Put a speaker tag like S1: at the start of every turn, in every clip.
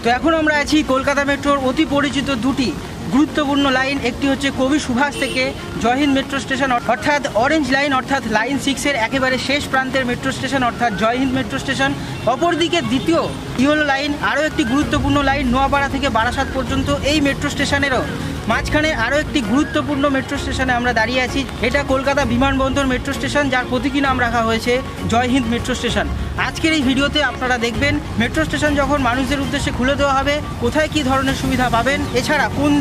S1: তো এখন আমরা আছি কলকাতা মেট্রোর অতি পরিচিত দুটি গুরুত্বপূর্ণ লাইন। একটি হচ্ছে কবি সুভাষ থেকে জয়হিন্দ মেট্রো স্টেশন অর্থাৎ অরেঞ্জ লাইন অর্থাৎ লাইন 6-এর একেবারে শেষ প্রান্তের মেট্রো স্টেশন অর্থাৎ জয়হিন্দ মেট্রো স্টেশন। অপরদিকে দ্বিতীয় ইয়েলো লাইন, আরও একটি গুরুত্বপূর্ণ লাইন নোয়াপাড়া থেকে বারাসাত পর্যন্ত। এই মেট্রো স্টেশনেরও মাঝখানে আরও একটি গুরুত্বপূর্ণ মেট্রো স্টেশনে আমরা দাঁড়িয়ে আছি। এটা কলকাতা বিমানবন্দর মেট্রো স্টেশন, যার প্রতীকী নাম রাখা হয়েছে জয়হিন্দ মেট্রো স্টেশন। আজকের এই ভিডিওতে আপনারা দেখবেন মেট্রো স্টেশন যখন মানুষদের উদ্দেশ্যে খুলে দেওয়া হবে কোথায় কী ধরনের সুবিধা পাবেন, এছাড়া কোন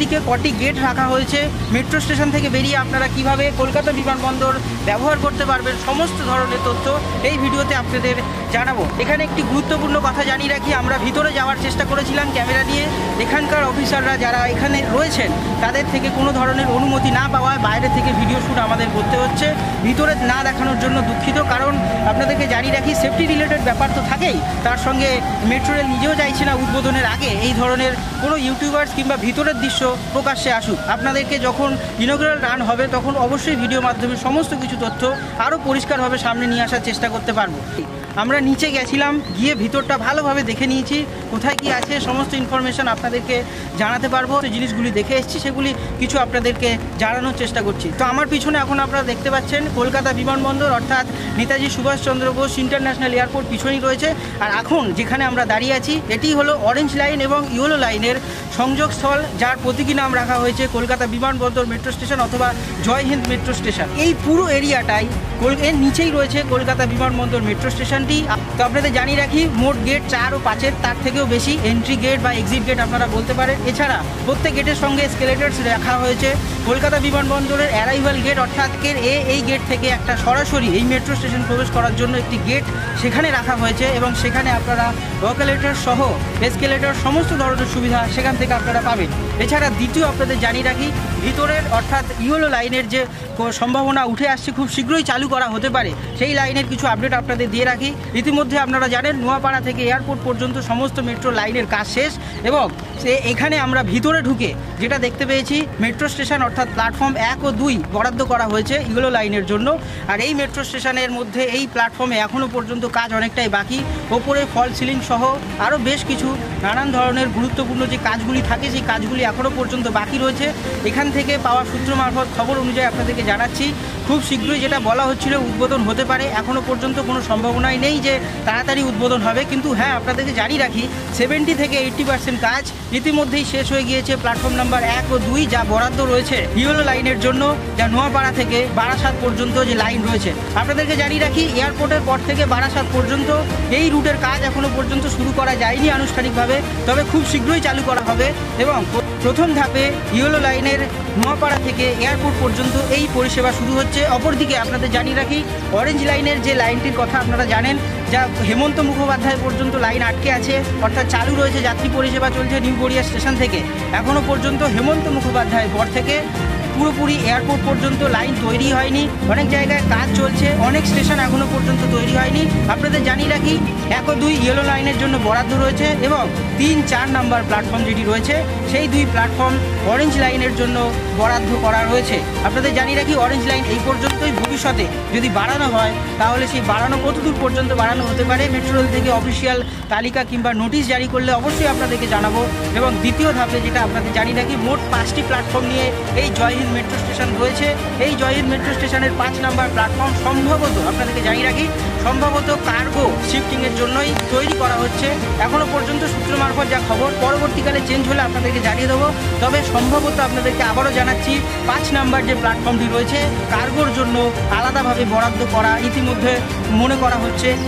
S1: দিকে কটি গেট রাখা হয়েছে, মেট্রো স্টেশন থেকে বেরিয়ে আপনারা কিভাবে কলকাতা বিমানবন্দর ব্যবহার করতে পারবেন, সমস্ত ধরনের তথ্য এই ভিডিওতে আপনাদের জানাবো। এখানে একটি গুরুত্বপূর্ণ কথা জানিয়ে রাখি, আমরা ভিতরে যাওয়ার চেষ্টা করেছিলাম ক্যামেরা নিয়ে। এখানকার অফিসাররা যারা এখানে রয়েছেন তাদের থেকে কোনো ধরনের অনুমতি না পাওয়ায় বাইরে থেকে ভিডিও শ্যুট আমাদের করতে হচ্ছে। ভিতরে না দেখানোর জন্য দুঃখিত, কারণ আপনাদেরকে জানিয়ে রাখি সেফটি রিলেটেড ব্যাপার তো থাকেই, তার সঙ্গে মেট্রো রেল নিজেও চাইছে না উদ্বোধনের আগে এই ধরনের কোনো ইউটিউবার্স কিংবা ভিতরের দৃশ্য প্রকাশ্যে আসুক। আপনাদেরকে যখন ইনগ্রাল রান হবে তখন অবশ্যই ভিডিওর মাধ্যমে সমস্ত কিছু তথ্য আরও পরিষ্কারভাবে সামনে নিয়ে আসার চেষ্টা করতে পারবো। আমরা নিচে গেছিলাম, গিয়ে ভিতরটা ভালোভাবে দেখে নিয়েছি, কোথায় কি আছে সমস্ত ইনফরমেশান আপনাদেরকে জানাতে পারবো। যে জিনিসগুলি দেখে এসেছি সেগুলি কিছু আপনাদেরকে জানানোর চেষ্টা করছি। তো আমার পিছনে এখন আপনারা দেখতে পাচ্ছেন কলকাতা বিমানবন্দর অর্থাৎ নেতাজি সুভাষচন্দ্র বোস ইন্টারন্যাশনাল এয়ারপোর্ট পিছনেই রয়েছে। আর এখন যেখানে আমরা দাঁড়িয়ে আছি এটি হলো অরেঞ্জ লাইন এবং ইয়েলো লাইনের সংযোগস্থল, যার প্রতীকী নাম রাখা হয়েছে কলকাতা বিমানবন্দর মেট্রো স্টেশন অথবা জয়হিন্দ মেট্রো স্টেশন। এই পুরো এরিয়াটাই এর নিচেই রয়েছে কলকাতা বিমানবন্দর মেট্রো স্টেশনটি। তো আপনাদের জানিয়ে রাখি মোট গেট 4 ও 5-এর, তার থেকেও বেশি এন্ট্রি গেট বা এক্সিট গেট আপনারা বলতে পারেন। এছাড়া প্রত্যেক গেটের সঙ্গে এসকেলেটরস রাখা হয়েছে। কলকাতা বিমানবন্দরের অ্যারাইভাল গেট অর্থাৎ এই গেট থেকে একটা সরাসরি এই মেট্রো স্টেশন প্রবেশ করার জন্য একটি গেট সেখানে রাখা হয়েছে এবং সেখানে আপনারা ওয়াকেলেটর সহ এসকেলেটর সমস্ত ধরনের সুবিধা সেখান থেকে আপনারা পাবেন। এছাড়া দ্বিতীয় আপনাদের জানিয়ে রাখি ভিতরের অর্থাৎ ইয়েলো লাইনের যে সম্ভাবনা উঠে আসছে খুব শীঘ্রই চালু করা হতে পারে, সেই লাইনের কিছু আপডেট আপনাদের দিয়ে রাখি। ইতিমধ্যে আপনারা জানেন নোয়াপাড়া থেকে এয়ারপোর্ট পর্যন্ত সমস্ত মেট্রো লাইনের কাজ শেষ এবং এখানে আমরা ভিতরে ঢুকে যেটা দেখতে পেয়েছি মেট্রো স্টেশন অর্থাৎ প্ল্যাটফর্ম 1 ও 2 বরাদ্দ করা হয়েছে ইয়েলো লাইনের জন্য। আর এই মেট্রো স্টেশনের মধ্যে এই প্ল্যাটফর্মে এখনও পর্যন্ত কাজ অনেকটাই বাকি। ওপরে ফল সিলিং সহ আরও বেশ কিছু নানান ধরনের গুরুত্বপূর্ণ যে কাজগুলি থাকে সেই কাজগুলি এখনও পর্যন্ত বাকি রয়েছে। এখান থেকে পাওয়া সূত্র মারফত খবর অনুযায়ী আপনাদেরকে জানাচ্ছি খুব শীঘ্রই যেটা বলা হচ্ছিল উদ্বোধন হতে পারে, এখনও পর্যন্ত কোনো সম্ভাবনাই নেই যে তাড়াতাড়ি উদ্বোধন হবে। কিন্তু হ্যাঁ, আপনাদেরকে জানিয়ে রাখি 70 থেকে 80% কাজ ইতিমধ্যেই শেষ হয়ে গিয়েছে প্ল্যাটফর্ম নাম্বার 1 ও 2 যা বরাদ্দ রয়েছে ইয়েলো লাইনের জন্য, যা নোয়াপাড়া থেকে বারাসাত পর্যন্ত যে লাইন রয়েছে। আপনাদেরকে জানিয়ে রাখি এয়ারপোর্টের পর থেকে বারাসাত পর্যন্ত এই রুটের কাজ এখনও পর্যন্ত শুরু করা যায়নি আনুষ্ঠানিকভাবে, তবে খুব শীঘ্রই চালু করা হবে এবং প্রথম ধাপে ইয়েলো লাইনের নোয়াপাড়া থেকে এয়ারপোর্ট পর্যন্ত এই পরিষেবা শুরু হচ্ছে। অপরদিকে আপনাদের জানিয়ে রাখি অরেঞ্জ লাইনের যে লাইনটির কথা আপনারা জানেন, যা হেমন্ত মুখোপাধ্যায় পর্যন্ত লাইন আটকে আছে অর্থাৎ চালু রয়েছে, যাত্রী পরিষেবা চলছে নিউ গড়িয়া স্টেশন থেকে এখনও পর্যন্ত হেমন্ত মুখোপাধ্যায় পর থেকে পুরোপুরি এয়ারপোর্ট পর্যন্ত লাইন তৈরি হয়নি। অনেক জায়গায় কাজ চলছে, অনেক স্টেশন এখনও পর্যন্ত তৈরি হয়নি। আপনাদের জানিয়ে রাখি 1 ও 2 ইয়েলো লাইনের জন্য বরাদ্দ রয়েছে এবং 3-4 নাম্বার প্ল্যাটফর্ম যেটি রয়েছে সেই 2 প্ল্যাটফর্ম অরেঞ্জ লাইনের জন্য বরাদ্দ করা রয়েছে। আপনাদের জানিয়ে রাখি অরেঞ্জ লাইন এই পর্যন্তই, ভবিষ্যতে যদি বাড়ানো হয় তাহলে সেই বাড়ানো কতদূর পর্যন্ত বাড়ানো হতে পারে মেট্রো রেল থেকে অফিসিয়াল তালিকা কিংবা নোটিশ জারি করলে অবশ্যই আপনাদেরকে জানাবো। এবং দ্বিতীয় ধাপে যেটা আপনাদের জানিয়ে রাখি মোট 5টি প্ল্যাটফর্ম নিয়ে এই জয়হিন্দ মেট্রো স্টেশন রয়েছে। এই জয়হিন্দ মেট্রো স্টেশনের 5 নাম্বার প্ল্যাটফর্ম সম্ভবত আপনাদেরকে জানিয়ে রাখি সম্ভবত কার্গো শিফটিংয়ের জন্যই তৈরি করা হচ্ছে। এখনও পর্যন্ত সূত্র মারফত যা খবর, পরবর্তীকালে চেঞ্জ হলে আপনাদেরকে জানিয়ে দেবো। তবে সম্ভবত আপনাদেরকে আবারও জানাচ্ছি 5 নাম্বার যে প্ল্যাটফর্মটি রয়েছে কার্গোর জন্য আলাদাভাবে বরাদ্দ করা ইতিমধ্যে মনে করা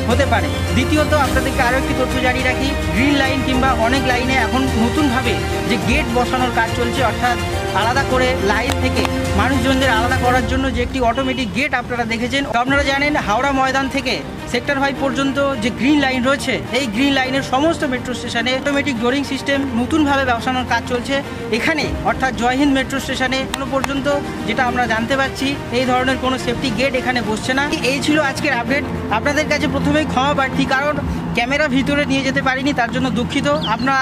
S1: হতে পারে। দ্বিতীয়ত আপনাদেরকে আরও একটি তথ্য জানিয়ে রাখি গ্রিন লাইন কিংবা অনেক লাইনে এখন নতুনভাবে যে গেট বসানোর কাজ চলছে, অর্থাৎ আলাদা করে লাইন থেকে মানুষজনদের আলাদা করার জন্য যে একটি অটোমেটিক গেট আপনারা দেখেছেন। আপনারা জানেন হাওড়া ময়দান থেকে সেক্টর 5 পর্যন্ত যে গ্রিন লাইন রয়েছে এই গ্রিন লাইনের সমস্ত মেট্রো স্টেশনে অটোমেটিক ডোরিং সিস্টেম নতুনভাবে বসানোর কাজ চলছে। এখানে অর্থাৎ জয়হিন্দ মেট্রো স্টেশনে এখনো পর্যন্ত যেটা আমরা জানতে পারছি এই ধরনের কোনো সেফটি গেট এখানে বসছে না। এই ছিল আজকের আপডেট। আপনাদের কাছে প্রথমেই ক্ষমা প্রার্থী, কারণ ক্যামেরা ভিতরে নিয়ে যেতে পারিনি, তার জন্য দুঃখিত। আমরা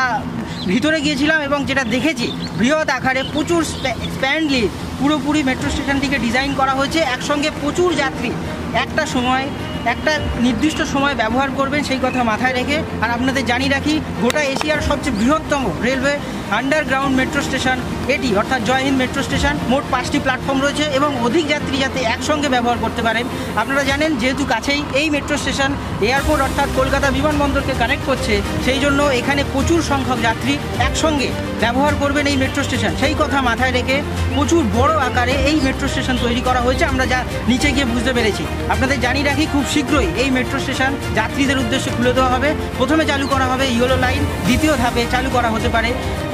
S1: ভিতরে গিয়েছিলাম এবং যেটা দেখেছি বৃহৎ আকারে প্রচুর স্প্যান্ডলি পুরোপুরি মেট্রো স্টেশনটিকে ডিজাইন করা হয়েছে। একসঙ্গে প্রচুর যাত্রী একটা সময় একটা নির্দিষ্ট সময় ব্যবহার করবেন সেই কথা মাথায় রেখে। আর আপনাদের জানিয়ে রাখি, গোটা এশিয়ার সবচেয়ে বৃহত্তম রেলওয়ে আন্ডারগ্রাউন্ড মেট্রো স্টেশন এটি, অর্থাৎ জয় হিন্দ মেট্রো স্টেশন। মোট 5টি প্ল্যাটফর্ম রয়েছে এবং অধিক যাত্রী যাতে একসঙ্গে ব্যবহার করতে পারেন। আপনারা জানেন যেহেতু কাছেই এই মেট্রো স্টেশন এয়ারপোর্ট অর্থাৎ কলকাতা বিমানবন্দরকে কানেক্ট করছে, সেই জন্য এখানে প্রচুর সংখ্যক যাত্রী একসঙ্গে ব্যবহার করবেন এই মেট্রো স্টেশন। সেই কথা মাথায় রেখে প্রচুর বড় আকারে এই মেট্রো স্টেশন তৈরি করা হয়েছে, আমরা যা নিচে গিয়ে বুঝতে পেরেছি। আপনাদের জানিয়ে রাখি, খুব শীঘ্রই এই মেট্রো স্টেশন যাত্রীদের উদ্দেশ্যে খুলে দেওয়া হবে। প্রথমে চালু করা হবে ইয়েলো লাইন, দ্বিতীয় ধাপে চালু করা হতে পারে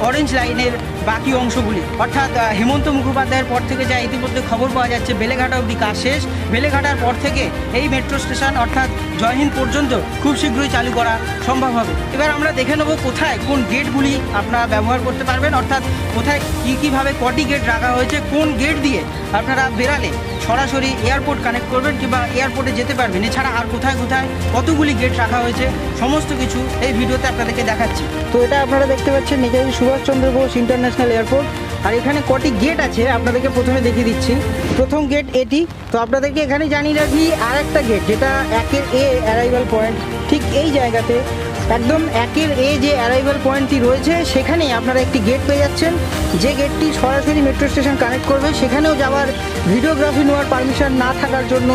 S1: অরেঞ্জ লাইনের বাকি অংশগুলি, অর্থাৎ হেমন্ত মুখোপাধ্যায়ের পর থেকে যা ইতিমধ্যে খবর পাওয়া যাচ্ছে বেলেঘাটা অবধি কাজ শেষ। বেলেঘাটার পর থেকে এই মেট্রো স্টেশন অর্থাৎ জয় হিন্দ পর্যন্ত খুব শীঘ্রই চালু করা সম্ভব হবে। এবার আমরা দেখে নেব কোথায় কোন গেটগুলি আপনারা ব্যবহার করতে পারবেন, অর্থাৎ কোথায় কীভাবে কটি গেট রাখা হয়েছে, কোন গেট দিয়ে আপনারা বেরালে সরাসরি এয়ারপোর্ট কানেক্ট করবেন কিংবা এয়ারপোর্টে যেতে পারবেন। এছাড়া আর কোথায় কোথায় কতগুলি গেট রাখা হয়েছে সমস্ত কিছু এই ভিডিওতে আপনাদেরকে দেখাচ্ছি। তো এটা আপনারা দেখতে পাচ্ছেন নেতাজি সুভাষচন্দ্র বোস ইন্টারন্যাশনাল এয়ারপোর্ট। আর এখানে কটি গেট আছে আপনাদেরকে প্রথমে দেখিয়ে দিচ্ছি। প্রথম গেট এটি। তো আপনাদেরকে এখানে জানিয়ে রাখি আর একটা গেট, যেটা 1 এ অ্যারাইভাল পয়েন্ট, ঠিক এই জায়গাতে একদম 1 এ যে অ্যারাইভাল পয়েন্টটি রয়েছে সেখানেই আপনারা একটি গেট পেয়ে যাচ্ছেন, যে গেটটি সরাসরি মেট্রো স্টেশন কানেক্ট করবে। সেখানেও যাওয়ার ভিডিওগ্রাফি নেওয়ার পারমিশন না থাকার জন্য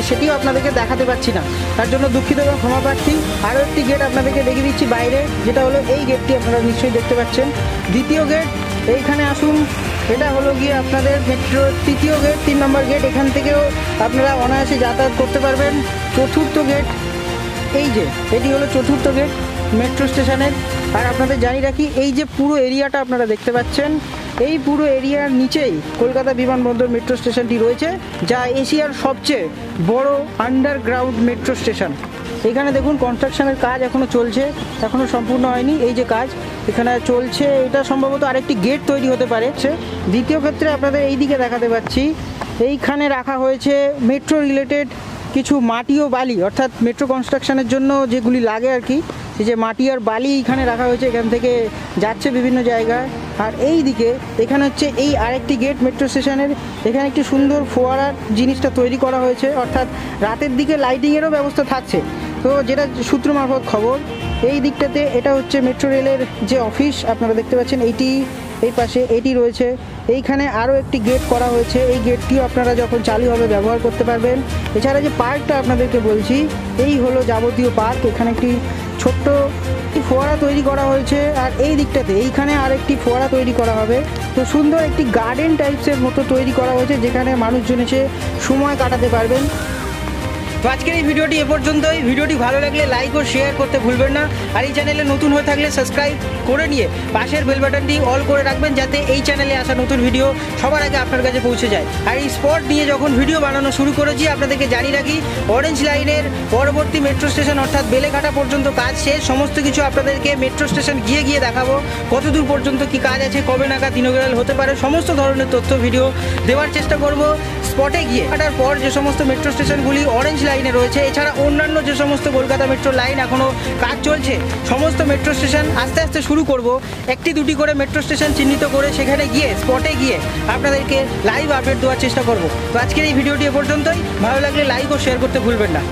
S1: সেটিও আপনাদেরকে দেখাতে পারছি না, তার জন্য দুঃখিত এবং ক্ষমা প্রার্থী। আরও একটি গেট আপনাদেরকে দেখিয়ে দিচ্ছি বাইরে, যেটা হলো এই গেটটি আপনারা নিশ্চয়ই দেখতে পাচ্ছেন। দ্বিতীয় গেট, এইখানে আসুন, এটা হলো গিয়ে আপনাদের মেট্রো তৃতীয় গেট, 3 নম্বর গেট, এখান থেকেও আপনারা অনায়াসে যাতায়াত করতে পারবেন। চতুর্থ গেট, এই যে এটি হলো চতুর্থ গেট মেট্রো স্টেশনের। আর আপনাদের জানিয়ে রাখি, এই যে পুরো এরিয়াটা আপনারা দেখতে পাচ্ছেন, এই পুরো এরিয়ার নিচেই কলকাতা বিমানবন্দর মেট্রো স্টেশনটি রয়েছে, যা এশিয়ার সবচেয়ে বড় আন্ডারগ্রাউন্ড মেট্রো স্টেশন। এখানে দেখুন কনস্ট্রাকশনের কাজ এখনও চলছে, এখনও সম্পূর্ণ হয়নি। এই যে কাজ এখানে চলছে, এটা সম্ভবত আরেকটি গেট তৈরি হতে পারে। দ্বিতীয় ক্ষেত্রে আপনাদের এই দিকে দেখাতে পাচ্ছি, এইখানে রাখা হয়েছে মেট্রো রিলেটেড কিছু মাটি ও বালি, অর্থাৎ মেট্রো কনস্ট্রাকশনের জন্য যেগুলি লাগে আর কি, এই যে মাটি আর বালি এখানে রাখা হয়েছে, এখান থেকে যাচ্ছে বিভিন্ন জায়গায়। আর এই দিকে এখানে হচ্ছে এই আরেকটি গেট মেট্রো স্টেশনের, এখানে একটি সুন্দর ফোয়ারার জিনিসটা তৈরি করা হয়েছে, অর্থাৎ রাতের দিকে লাইটিংয়েরও ব্যবস্থা থাকছে। তো যেটা সূত্র মারফত খবর, এই দিকটাতে এটা হচ্ছে মেট্রো রেলের যে অফিস আপনারা দেখতে পাচ্ছেন, এইটি এই পাশে এটি রয়েছে। এইখানে আরও একটি গেট করা হয়েছে, এই গেটটিও আপনারা যখন চালু হবে ব্যবহার করতে পারবেন। এছাড়া যে পার্কটা আপনাদেরকে বলছি, এই হলো যাবতীয় পার্ক। এখানে একটি ছোট্ট ফোয়ারা তৈরি করা হয়েছে, আর এই দিকটাতে এইখানে আরেকটি ফোয়ারা তৈরি করা হবে। তো সুন্দর একটি গার্ডেন টাইপসের মতো তৈরি করা হয়েছে, যেখানে মানুষজন এসে সময় কাটাতে পারবেন। তো আজকের এই ভিডিওটি এ পর্যন্তই। ভিডিওটি ভালো লাগলে লাইক ও শেয়ার করতে ভুলবেন না। আর এই চ্যানেলে নতুন হয়ে থাকলে সাবস্ক্রাইব করে নিয়ে পাশের বেল বাটনটি অল করে রাখবেন, যাতে এই চ্যানেলে আসা নতুন ভিডিও সবার আগে আপনার কাছে পৌঁছে যায়। আর এই স্পট নিয়ে যখন ভিডিও বানানো শুরু করেছি, আপনাদেরকে জানিয়ে রাখি, অরেঞ্জ লাইনের পরবর্তী মেট্রো স্টেশন অর্থাৎ বেলেঘাটা পর্যন্ত কাজ শেষ। সমস্ত কিছু আপনাদেরকে মেট্রো স্টেশন গিয়ে দেখাবো, কত দূর পর্যন্ত কি কাজ আছে, কবে নাগাদ ইনোগ্রাল হতে পারে, সমস্ত ধরনের তথ্য ভিডিও দেওয়ার চেষ্টা করব। স্পটে গিয়ে কাটার পর যে সমস্ত মেট্রো স্টেশনগুলি অরেঞ্জ লাইনে রয়েছে, এছাড়া অন্যান্য যে সমস্ত কলকাতা মেট্রো লাইন এখনও কাজ চলছে, সমস্ত মেট্রো স্টেশন আস্তে আস্তে শুরু করব। একটি দুটি করে মেট্রো স্টেশন চিহ্নিত করে সেখানে গিয়ে স্পটে গিয়ে আপনাদেরকে লাইভ আপডেট দেওয়ার চেষ্টা করব। তো আজকের এই ভিডিওটি এ পর্যন্তই। ভালো লাগলে লাইক ও শেয়ার করতে ভুলবেন না।